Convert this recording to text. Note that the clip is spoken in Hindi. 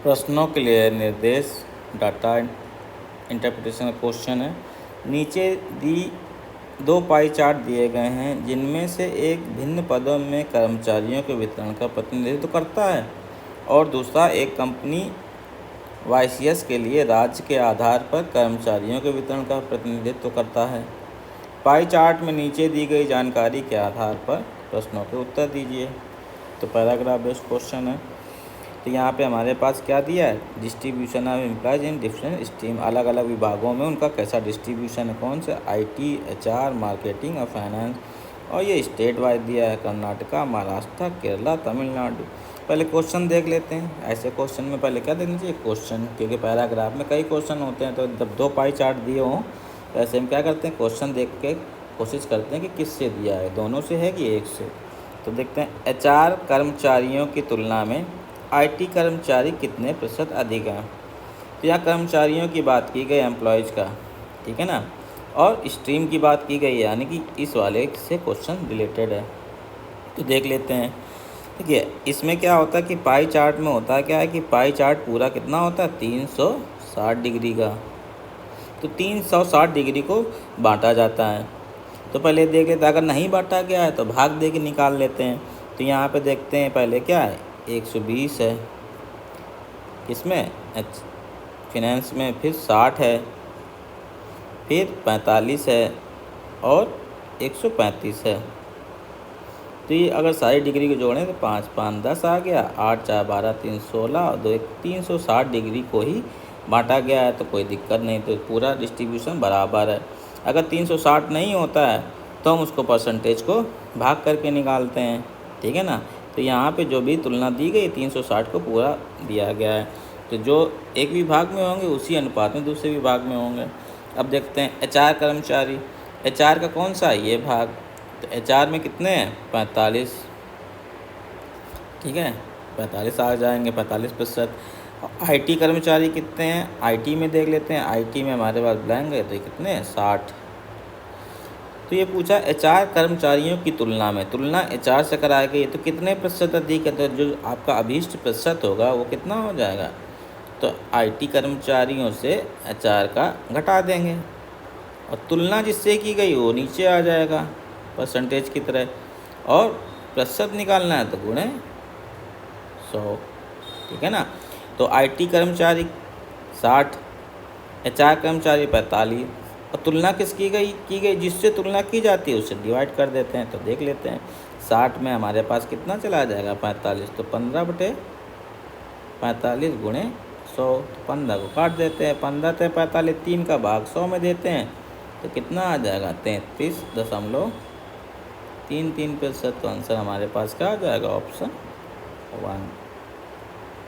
प्रश्नों के लिए निर्देश डाटा इंटरप्रिटेशन का क्वेश्चन है। नीचे दी दो पाई चार्ट दिए गए हैं जिनमें से एक भिन्न पदों में कर्मचारियों के वितरण का प्रतिनिधित्व करता है और दूसरा एक कंपनी वाईसीएस के लिए राज्य के आधार पर कर्मचारियों के वितरण का प्रतिनिधित्व करता है। पाई चार्ट में नीचे दी गई जानकारी के आधार पर प्रश्नों के उत्तर दीजिए। तो पैराग्राफ बेस्ड क्वेश्चन है। तो यहाँ पे हमारे पास क्या दिया है, distribution of employees in different stream, अलग अलग विभागों में उनका कैसा डिस्ट्रीब्यूशन है, कौन से, आईटी, एचआर, मार्केटिंग और फाइनेंस। और ये स्टेट वाइज दिया है, कर्नाटका, महाराष्ट्र, केरला, तमिलनाडु। पहले क्वेश्चन देख लेते हैं। ऐसे क्वेश्चन में पहले क्या देखना चाहिए, क्वेश्चन, क्योंकि पैराग्राफ में कई क्वेश्चन होते हैं। तो जब दो पाई चार्ट दिए हों तो ऐसे हम क्या करते हैं, क्वेश्चन देख के कोशिश करते हैं कि किससे दिया है, दोनों से है कि एक से। तो देखते हैं, एचआर कर्मचारियों की तुलना में आईटी कर्मचारी कितने प्रतिशत अधिक हैं। तो यहाँ कर्मचारियों की बात की गई, एम्प्लॉयज़ का, ठीक है ना, और स्ट्रीम की बात की गई है, यानी कि इस वाले से क्वेश्चन रिलेटेड है। तो देख लेते हैं। देखिए इसमें क्या होता है कि पाई चार्ट में होता क्या है कि पाई चार्ट पूरा कितना होता है, 360 डिग्री का। तो 360 डिग्री को बांटा जाता है। तो पहले देख लेते हैं, अगर नहीं बांटा गया है तो भाग दे के निकाल लेते हैं। तो यहाँ पे देखते हैं, पहले क्या है, 120 है, इसमें फिनेंस में फिर 60 है, फिर 45 है और 135 है। तो ये अगर सारी डिग्री को जोड़ें तो 5 5 10 आ गया, 8 4 12 3 16 और 2 1 360 डिग्री को ही बांटा गया है। तो कोई दिक्कत नहीं, तो पूरा डिस्ट्रीब्यूशन बराबर है। अगर 360 नहीं होता है तो हम उसको परसेंटेज को भाग करके निकालते हैं, ठीक है ना। तो यहाँ पे जो भी तुलना दी गई 360 को पूरा दिया गया है। तो जो एक विभाग में होंगे उसी अनुपात में दूसरे विभाग में होंगे। अब देखते हैं एचआर कर्मचारी, एचआर का कौन सा है, ये भाग। तो एचआर में कितने हैं, 45, ठीक है, 45 आ जाएंगे, 45%। आईटी कर्मचारी कितने हैं, आईटी में देख लेते हैं। आईटी में हमारे पास ब्लैंक है, तो ये कितने हैं, 60। तो ये पूछा एचआर कर्मचारियों की तुलना में, तुलना एचआर से कराई गई, तो कितने प्रतिशत अधिक है। तो जो आपका अभीष्ट प्रतिशत होगा वो कितना हो जाएगा, तो आईटी कर्मचारियों से एचआर का घटा देंगे और तुलना जिससे की गई वो नीचे आ जाएगा परसेंटेज की तरह, और प्रतिशत निकालना है तो गुणे 100, ठीक है ना। तो आईटी कर्मचारी 60, एचआर कर्मचारी 45, और तुलना किसकी की गई जिससे तुलना की जाती है उससे डिवाइड कर देते हैं। तो देख लेते हैं, 60 में हमारे पास कितना चला जाएगा, 45, तो 15/45 गुणे 100, तो 15 को काट देते हैं, 15 से 45, 3 का भाग 100 में देते हैं, तो कितना आ जाएगा, 33.33%। तो आंसर हमारे पास क्या आ जाएगा, ऑप्शन 1।